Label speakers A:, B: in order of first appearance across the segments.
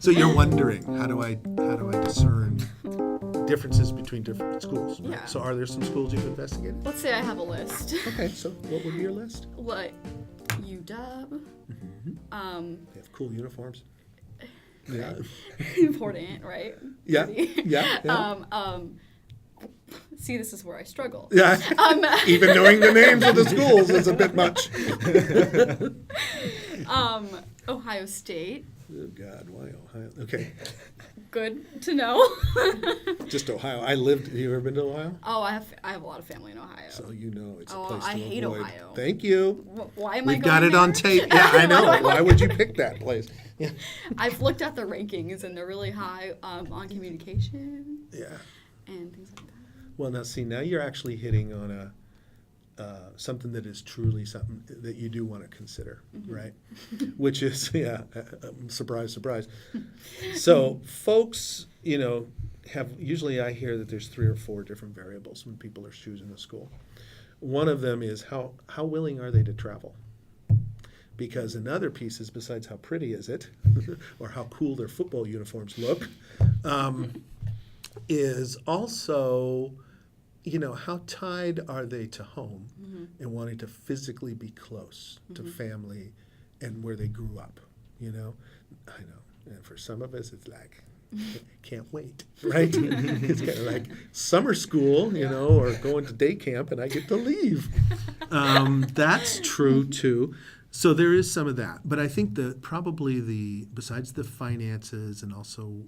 A: So you're wondering, how do I discern differences between different schools? Right?
B: Yeah.
A: So are there some schools you've investigated?
B: Let's say I have a list.
A: Okay, so what would be your list?
B: Like UW.
A: They have cool uniforms. Yeah.
B: Important, right?
A: Yeah.
B: Pretty.
A: Yeah.
B: See, this is where I struggle.
A: Yeah. Even knowing the names of the schools is a bit much.
B: Ohio State.
A: Oh God, why Ohio? Okay,
B: Good to know.
A: just Ohio. I lived. Have you ever been to Ohio?
B: Oh, I have a lot of family in Ohio.
A: So you know it's a
B: Oh,
A: place
B: I
A: to
B: hate
A: avoid.
B: Ohio.
A: Thank you.
B: Why am I
A: We've
B: going
A: got it
B: there?
A: on tape. Yeah, I know. Why would you pick that place? Yeah.
B: I've looked at the rankings and they're really high on communication
A: Yeah.
B: and things like that.
A: Well, now see, now you're actually hitting on a something that is truly something that you do want to consider, right? Which is, surprise, surprise. So folks, usually I hear that there's 3 or 4 different variables when people are choosing a school. One of them is how willing are they to travel? Because another piece is, besides how pretty is it, or how cool their football uniforms look, is also, how tied are they to home and wanting to physically be close to family and where they grew up, I know. And for some of us, it's like, can't wait, right? It's kind of like summer school, or going to day camp and I get to leave. That's true too. So there is some of that. But I think besides the finances and also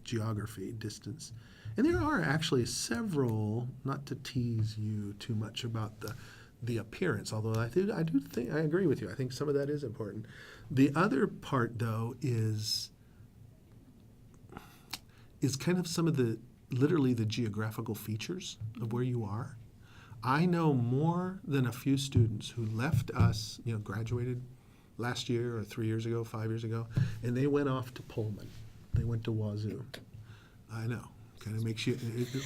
A: geography, distance, and there are actually several, not to tease you too much about the appearance, although I do think I agree with you. I think some of that is important. The other part, though, is kind of some of literally the geographical features of where you are. I know more than a few students who left us, graduated last year or 3 years ago, 5 years ago, and they went off to Pullman. They went to Wazoo. I know. Kind of makes you.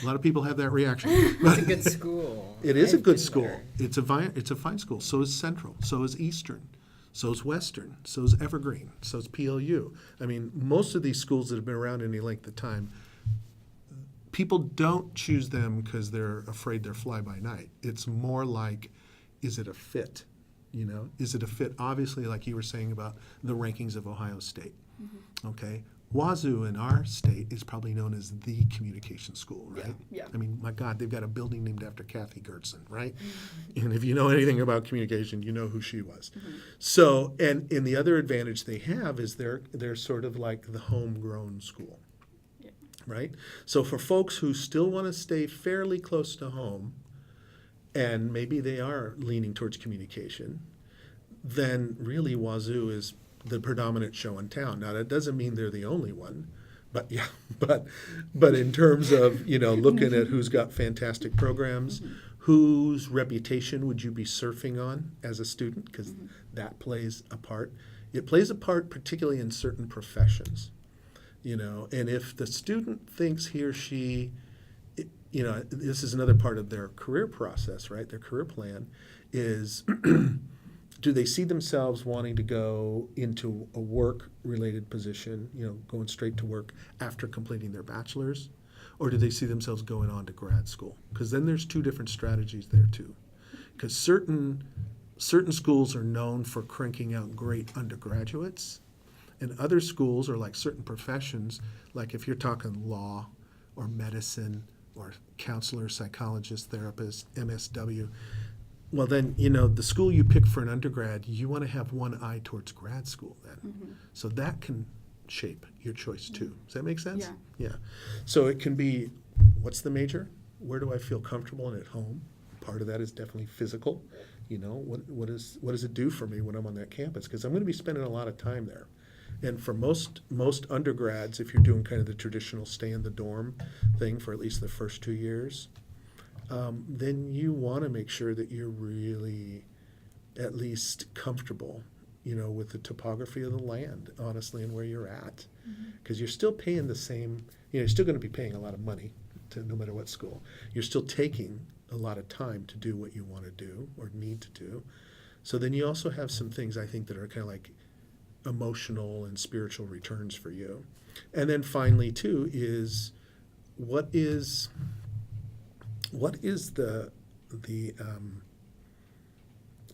A: A lot of people have that reaction.
C: It's a good school.
A: It is a
C: I've
A: good
C: been
A: school.
C: there.
A: It's a fine school. So is Central. So is Eastern. So is Western. So is Evergreen. So is PLU. I mean, most of these schools that have been around any length of time, people don't choose them because they're afraid they're fly by night. It's more like, is it a fit? Is it a fit? Obviously, like you were saying about the rankings of Ohio State. Okay. Wazoo in our state is probably known as the communication school, right?
B: Yeah.
A: I mean, my God, they've got a building named after Kathy Gertson, right? And if you know anything about communication, you know who she was. So, and the other advantage they have is they're sort of like the homegrown school, right? So for folks who still want to stay fairly close to home, and maybe they are leaning towards communication, then really Wazoo is the predominant show in town. Now that doesn't mean they're the only one, but in terms of looking at who's got fantastic programs, whose reputation would you be surfing on as a student, because that plays a part. It plays a part particularly in certain professions, and if the student thinks he or she, this is another part of their career process, right? Their career plan is. Do they see themselves wanting to go into a work-related position, going straight to work after completing their bachelor's? Or do they see themselves going on to grad school? Because then there's 2 different strategies there too. Because certain schools are known for cranking out great undergraduates, and other schools, or like certain professions, like if you're talking law or medicine or counselor, psychologist, therapist, MSW, well, then, the school you pick for an undergrad, you want to have one eye towards grad school then. So that can shape your choice too. Does that make sense? Yeah. So it can be, what's the major? Where do I feel comfortable and at home? Part of that is definitely physical. What does it do for me when I'm on that campus? Because I'm going to be spending a lot of time there. And for most undergrads, if you're doing kind of the traditional stay in the dorm thing for at least the first 2 years, then you want to make sure that you're really at least comfortable, with the topography of the land, honestly, and where you're at. Because you're still paying the same, you're still going to be paying a lot of money no matter what school. You're still taking a lot of time to do what you want to do or need to do. So then you also have some things I think that are kind of like emotional and spiritual returns for you. And then finally too is what is the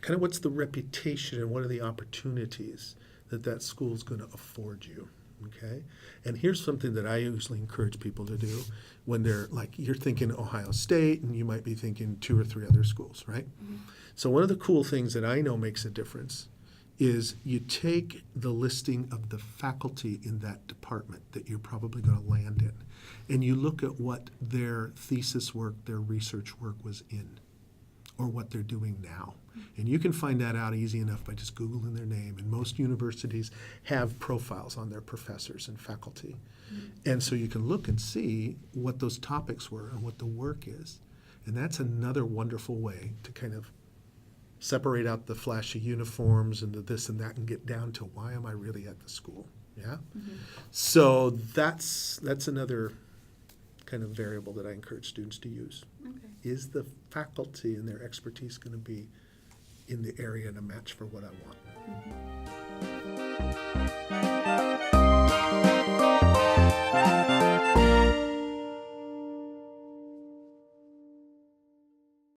A: kind of what's the reputation and what are the opportunities that school's going to afford you, okay? And here's something that I usually encourage people to do when they're like, you're thinking Ohio State and you might be thinking 2 or 3 other schools, right? Mm-hmm. So one of the cool things that I know makes a difference is you take the listing of the faculty in that department that you're probably going to land in, and you look at what their thesis work, their research work was in, or what they're doing now. And you can find that out easy enough by just Googling their name. And most universities have profiles on their professors and faculty. Mm-hmm. And so you can look and see what those topics were and what the work is. And that's another wonderful way to kind of separate out the flashy uniforms and the this and that and get down to why am I really at the school, yeah? Mm-hmm. So that's another kind of variable that I encourage students to use. Okay. Is the faculty and their expertise going to be in the area and a match for what I want? Mm-hmm.